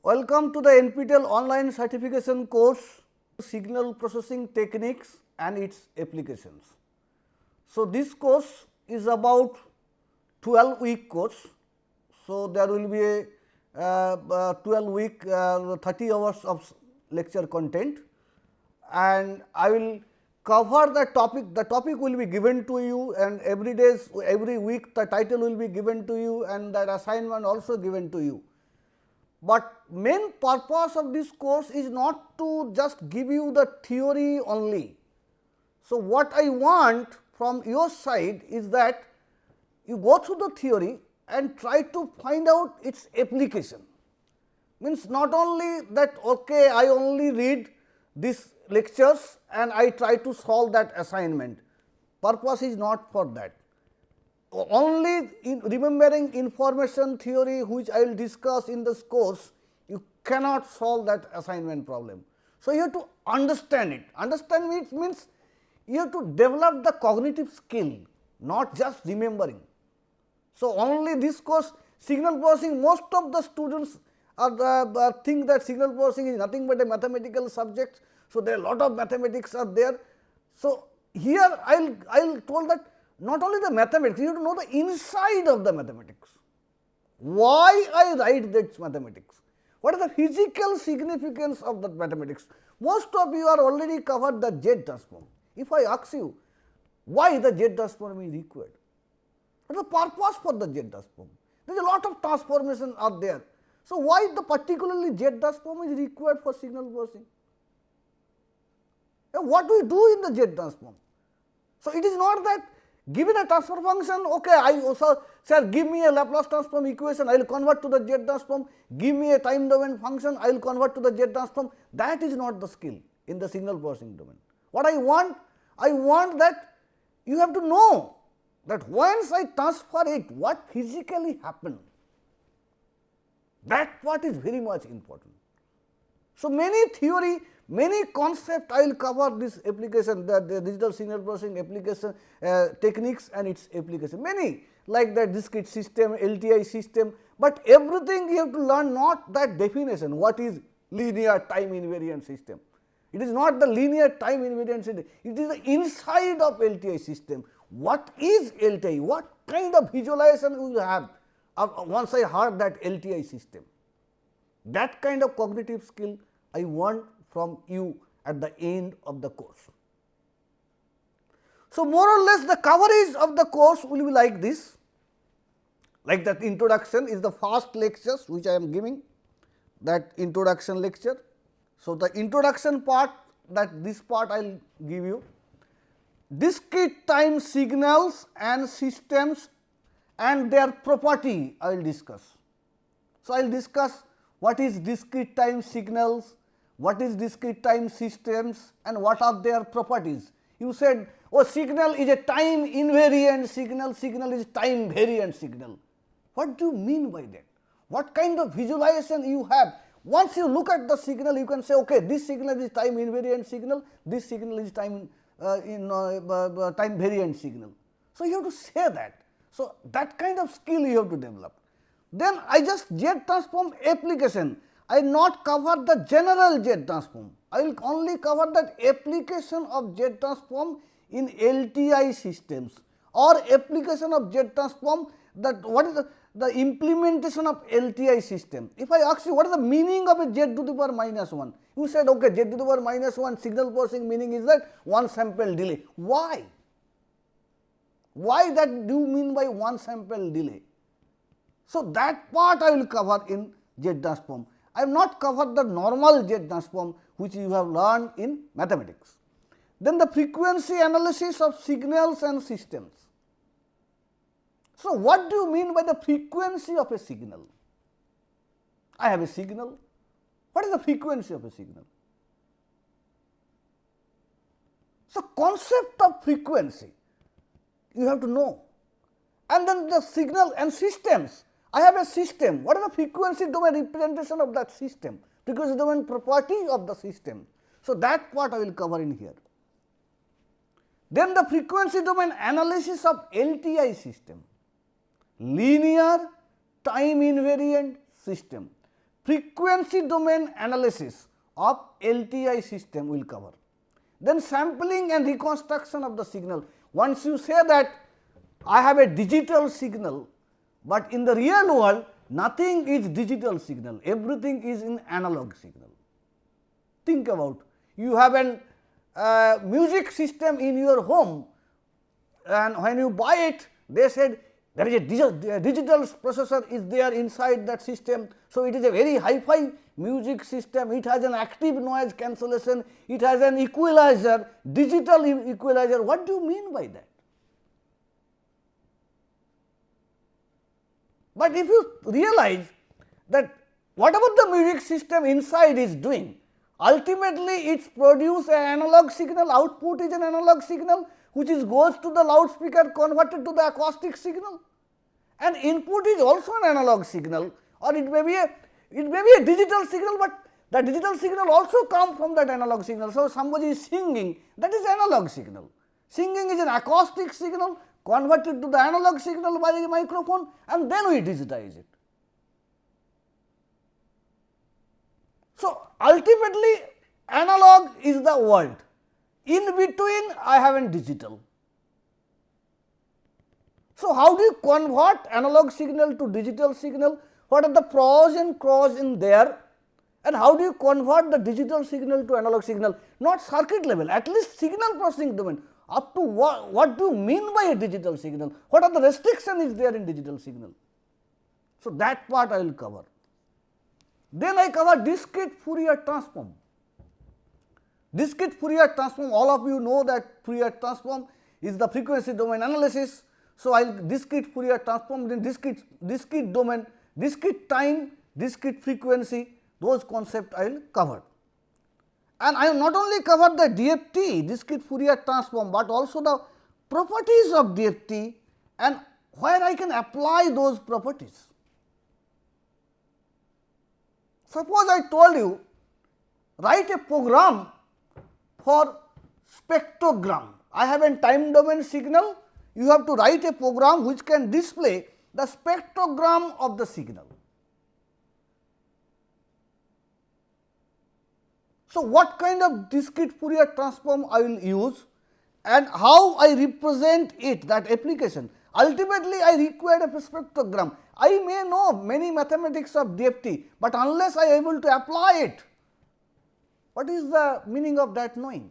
Welcome to the NPTEL online certification course, Signal Processing Techniques and its Applications. So, this course is about 12-week course. So, there will be a 12-week 30 hours of lecture content, and I will cover the topic will be given to you, and every week the title will be given to you and that assignment also given to you. But main purpose of this course is not to just give you the theory only. So, what I want from your side is that you go through the theory and try to find out its application. Means not only that okay, I only read these lectures and I try to solve that assignment. Purpose is not for that. Only in remembering information theory which I will discuss in this course, you cannot solve that assignment problem. So, you have to understand it. Understand it means you have to develop the cognitive skill, not just remembering. So, only this course signal processing, most of the students think that signal processing is nothing but a mathematical subject. So, there are a lot of mathematics are there. So, here I will told that not only the mathematics, you have to know the inside of the mathematics. Why I write that mathematics? What is the physical significance of that mathematics? Most of you are already covered the Z transform. If I ask you why the Z transform is required, what is the purpose for the Z transform? There is a lot of transformation are there. So, why the particularly Z transform is required for signal processing? And what we do in the Z transform? So, it is not that given a transfer function, okay, I also say give me a Laplace transform equation, I will convert to the Z transform, give me a time domain function, I will convert to the Z transform. That is not the skill in the signal processing domain. What I want that you have to know that once I transfer it, what physically happened. That part is very much important. So, many theory, many concept I will cover this application, the digital signal processing application techniques and its application, many like the discrete system, LTI system, but everything you have to learn not that definition, what is linear time invariant system. It is not the linear time invariant system, it is the inside of LTI system. What is LTI? What kind of visualization we will have once I heard that LTI system? That kind of cognitive skill I want from you at the end of the course. So, more or less the coverage of the course will be like this, like that introduction is the first lectures which I am giving, that introduction lecture. So, the introduction part, that this part I will give you. Discrete time signals and systems and their property I will discuss. So, I will discuss what is discrete time signals, what is discrete time systems and what are their properties. You said, oh, signal is a time invariant signal, signal is time variant signal. What do you mean by that? What kind of visualization you have? Once you look at the signal, you can say, okay, this signal is time invariant signal, this signal is time time variant signal. So, you have to say that. So, that kind of skill you have to develop. Then I just Z transform application. I will not cover the general Z transform. I will only cover that application of Z transform in LTI systems or application of Z transform, that what is the implementation of LTI system. If I ask you what is the meaning of a Z to the power minus 1, you said okay, Z to the power minus 1 signal processing meaning is that one sample delay. Why? Why that do you mean by one sample delay? So, that part I will cover in Z transform. I have not covered the normal Z transform which you have learned in mathematics. Then the frequency analysis of signals and systems. So, what do you mean by the frequency of a signal? I have a signal. What is the frequency of a signal? So, concept of frequency you have to know, and then the signal and systems. I have a system. What is the frequency domain representation of that system? Frequency domain property of the system. So, that part I will cover in here. Then the frequency domain analysis of LTI system, linear time invariant system. frequency domain analysis of LTI system will cover. Then sampling and reconstruction of the signal. Once you say that I have a digital signal, but in the real world nothing is digital signal, everything is in analog signal. Think about, you have an music system in your home, and when you buy it, they said there is a digital processor is there inside that system. So, it is a very hi-fi music system, it has an active noise cancellation, it has an equalizer, digital equalizer. What do you mean by that? But if you realize that whatever the music system inside is doing, ultimately it produces an analog signal, output is an analog signal which is goes to the loudspeaker converted to the acoustic signal, and input is also an analog signal, or it may be a digital signal, but the digital signal also comes from that analog signal. So, somebody is singing, that is analog signal. Singing is an acoustic signal converted to the analog signal by the microphone, and then we digitize it. So, ultimately analog is the world, in between I have a digital. So, how do you convert analog signal to digital signal? What are the pros and cons in there, and how do you convert the digital signal to analog signal? Not circuit level, at least signal processing domain. Up to what do you mean by a digital signal? What are the restrictions is there in digital signal? So, that part I will cover. Then I cover discrete Fourier transform. Discrete Fourier transform, all of you know that Fourier transform is the frequency domain analysis. So, I will discrete Fourier transform in discrete domain, discrete time, discrete frequency, those concepts I will cover. And I have not only covered the DFT, discrete Fourier transform, but also the properties of DFT and where I can apply those properties. Suppose I told you, write a program for spectrogram. I have a time domain signal, you have to write a program which can display the spectrogram of the signal. So, what kind of discrete Fourier transform I will use and how I represent it, that application. Ultimately, I require a spectrogram. I may know many mathematics of DFT, but unless I am able to apply it, what is the meaning of that knowing?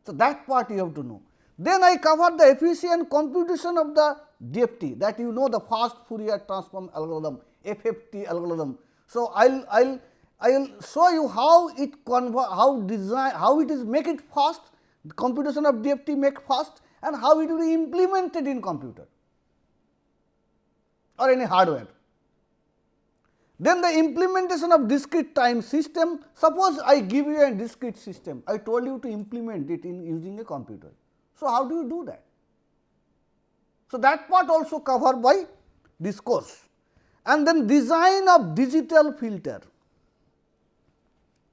So, that part you have to know. Then I cover the efficient computation of the DFT, that you know the fast Fourier transform algorithm, FFT algorithm. So, I will show you how it convert, how it is make it fast, computation of DFT make fast, and how it will be implemented in computer or any hardware. Then the implementation of discrete time system. Suppose I give you a discrete system, I told you to implement it in using a computer. So, how do you do that? So, that part also covered by this course. And then design of digital filter.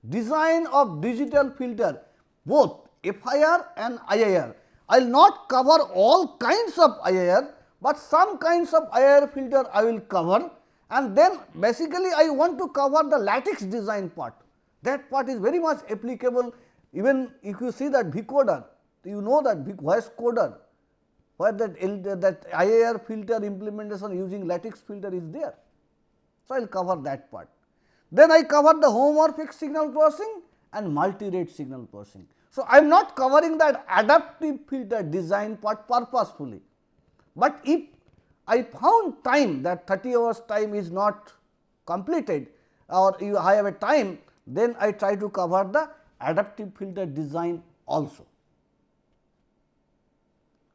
Design of digital filter, both FIR and IIR. I will not cover all kinds of IIR, but some kinds of IIR filter I will cover, and then basically I want to cover the lattice design part. That part is very much applicable, even if you see that VCoder, you know that voice coder, where that IIR filter implementation using lattice filter is there. So, I will cover that part. Then I cover the homomorphic signal processing and multi-rate signal processing. So, I am not covering that adaptive filter design part purposefully, but if I found time that 30 hours time is not completed or I have a time, then I try to cover the adaptive filter design also.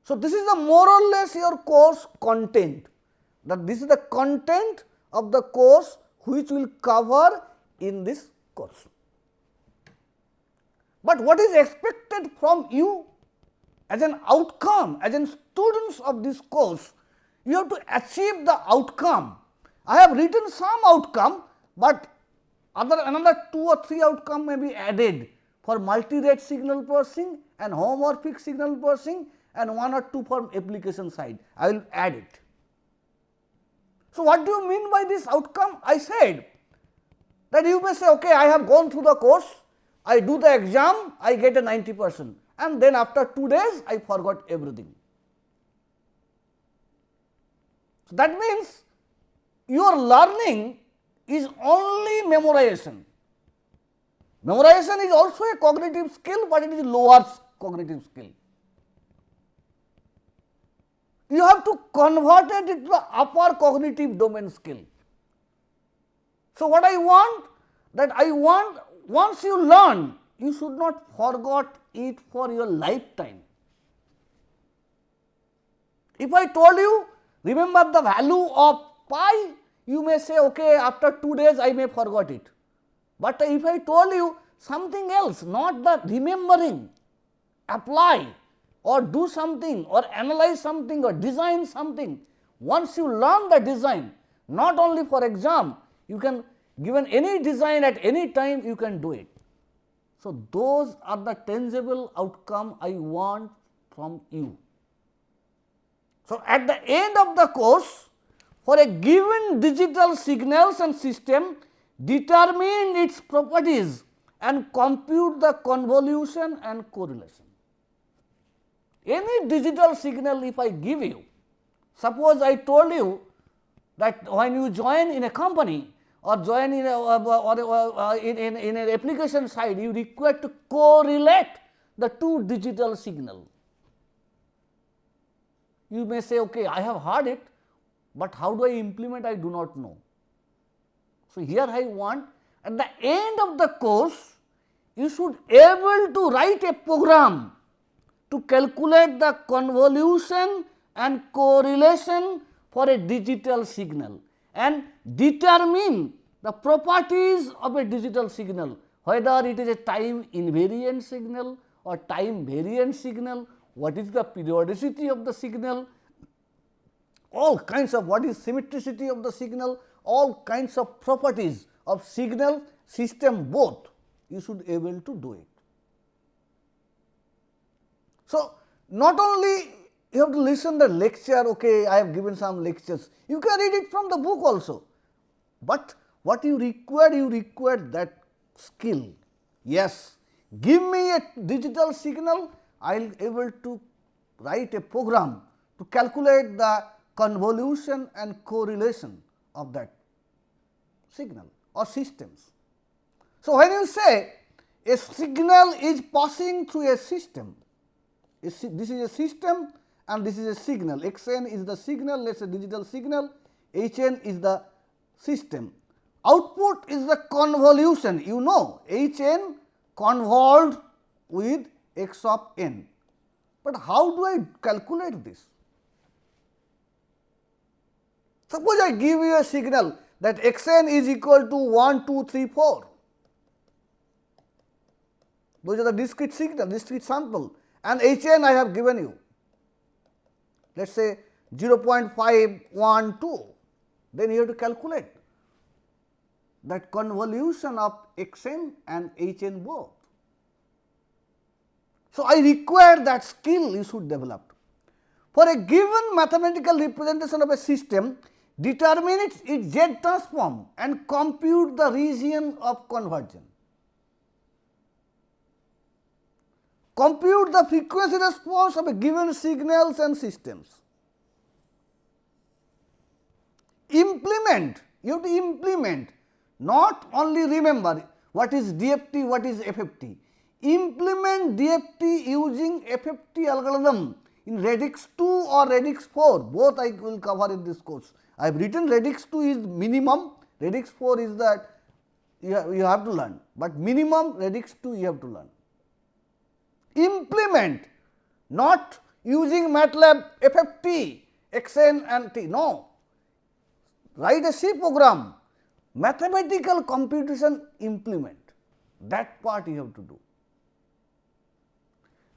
So, this is the more or less your course content, that this is the content of the course which will cover in this course. But what is expected from you as an outcome, as in students of this course, you have to achieve the outcome. I have written some outcome, but another 2 or 3 outcome may be added for multi-rate signal processing and homomorphic signal processing and 1 or 2 for application side. I will add it. So, what do you mean by this outcome? I said that you may say, okay, I have gone through the course, I do the exam, I get a 90%, and then after 2 days I forgot everything. So, that means your learning is only memorization. Memorization is also a cognitive skill, but it is lower cognitive skill. You have to convert it into the upper cognitive domain skill. So, what I want, that I want once you learn, you should not forget it for your lifetime. If I told you, remember the value of pi, you may say, okay, after 2 days I may forget it. But if I told you something else, not the remembering, apply or do something or analyze something or design something, once you learn the design, not only for exam, you can given any design at any time, you can do it. So, those are the tangible outcome I want from you. So, at the end of the course, for a given digital signals and system, determine its properties and compute the convolution and correlation. Any digital signal if I give you, suppose I told you that when you join in a company or join in in an application side, you require to correlate the two digital signal. You may say, okay, I have heard it, but how do I implement, I do not know. So, here I want at the end of the course, you should able to write a program to calculate the convolution and correlation for a digital signal and determine the properties of a digital signal, whether it is a time invariant signal or time variant signal, what is the periodicity of the signal, all kinds of what is symmetricity of the signal, all kinds of properties of signal system both, you should able to do it. So, not only you have to listen the lecture, okay, I have given some lectures, you can read it from the book also, but what you require that skill. Yes, give me a digital signal, I will able to write a program to calculate the convolution and correlation of that signal or systems. So, when you say a signal is passing through a system, this is a system and this is a signal, x n is the signal, let us say digital signal, h n is the system. Output is the convolution, you know h n convolved with x of n, but how do I calculate this? Suppose I give you a signal that x n is equal to 1, 2, 3, 4, those are the discrete signal, discrete sample, and h n I have given you, let us say 0.512, then you have to calculate that convolution of x n and h n both. So, I require that skill you should develop. For a given mathematical representation of a system, determine its Z transform and compute the region of convergence. Compute the frequency response of a given signals and systems. Implement, you have to implement, not only remember what is DFT, what is FFT. Implement DFT using FFT algorithm in Radix 2 or Radix 4, both I will cover in this course. I have written Radix 2 is minimum, Radix 4 is that you have to learn, but minimum Radix 2 you have to learn. Implement, not using MATLAB, FFT, XN and T, no. Write a C program, mathematical computation implement, that part you have to do.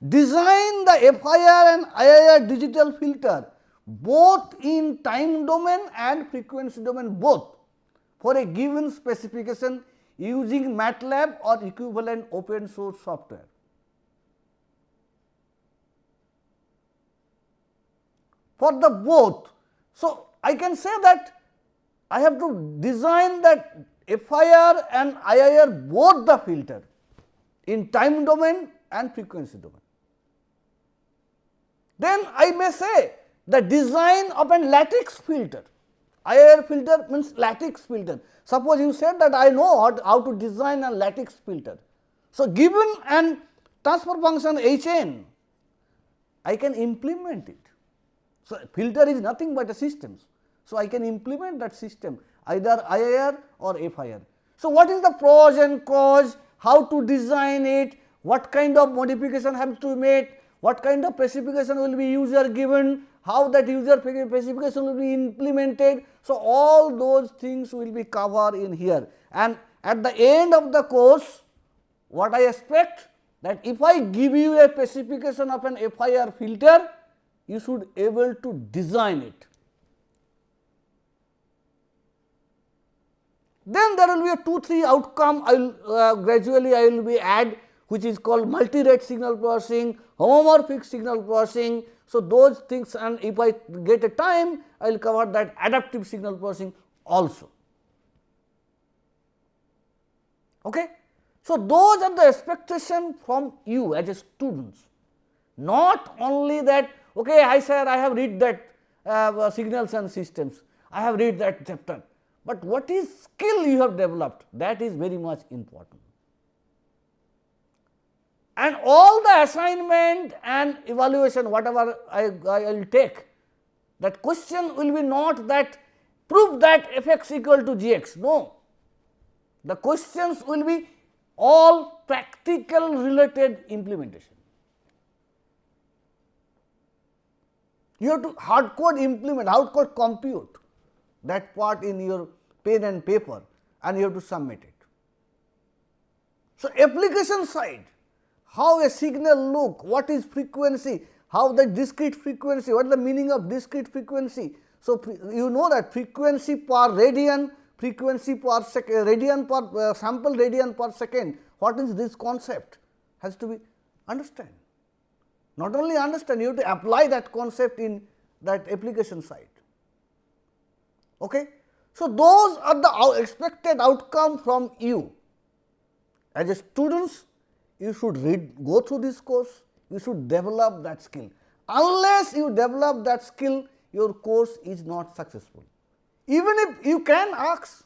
Design the FIR and IIR digital filter both in time domain and frequency domain both for a given specification using MATLAB or equivalent open source software. For the both, so I can say that I have to design that FIR and IIR both the filter in time domain and frequency domain. Then I may say the design of an lattice filter. IIR filter means lattice filter. Suppose you said that I know how to design a lattice filter. So, given an transfer function Hn, I can implement it. So, filter is nothing but a system. So, I can implement that system either IIR or FIR. So, what is the pros and cons, how to design it, what kind of modification has to be made, what kind of specification will be user given, how that user specification will be implemented. So, all those things will be covered in here, and at the end of the course what I expect, that if I give you a specification of an FIR filter, you should able to design it. Then there will be a 2-3 outcome I will gradually I will be add, which is called multi-rate signal processing, homomorphic signal processing. So, those things, and if I get a time I will cover that adaptive signal processing also. Okay. So, those are the expectation from you as a students, not only that okay, I sir I have read that signals and systems, I have read that chapter, but what is skill you have developed, that is very much important. And all the assignment and evaluation whatever I will take, that question will be not that prove that fx equal to gx, no, the questions will be all practical related implementation. You have to hard code implement, hard code compute that part in your pen and paper, and you have to submit it. So, application side, how a signal look, what is frequency, how the discrete frequency, what is the meaning of discrete frequency. So, you know that frequency per radian, frequency per second, radian per sample radian per second, what is this concept has to be understand. Not only understand, you have to apply that concept in that application side. Okay. So, those are the expected outcome from you. As a students, you should go through this course, you should develop that skill. Unless you develop that skill, your course is not successful. Even if you can ask,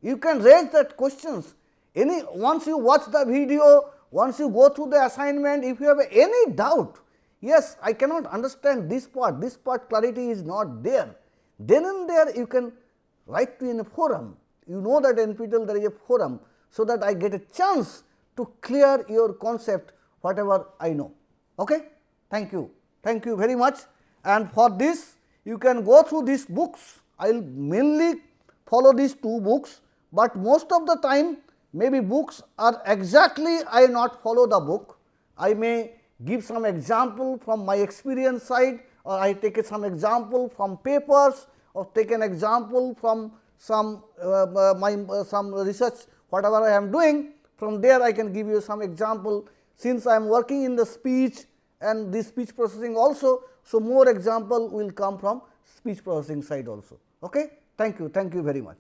you can raise that questions. Once you watch the video, once you go through the assignment, if you have any doubt, yes, I cannot understand this part clarity is not there, then and there you can write to in a forum. You know that NPTEL there is a forum, so that I get a chance to clear your concept whatever I know. Okay? Thank you very much, and for this you can go through these books. I will mainly follow these 2 books, but most of the time maybe books are exactly I not follow the book. I may give some example from my experience side, or I take some example from papers, or take an example from some some research whatever I am doing. From there I can give you some example, since I am working in the speech and this speech processing also. So, more example will come from speech processing side also. Okay? Thank you very much.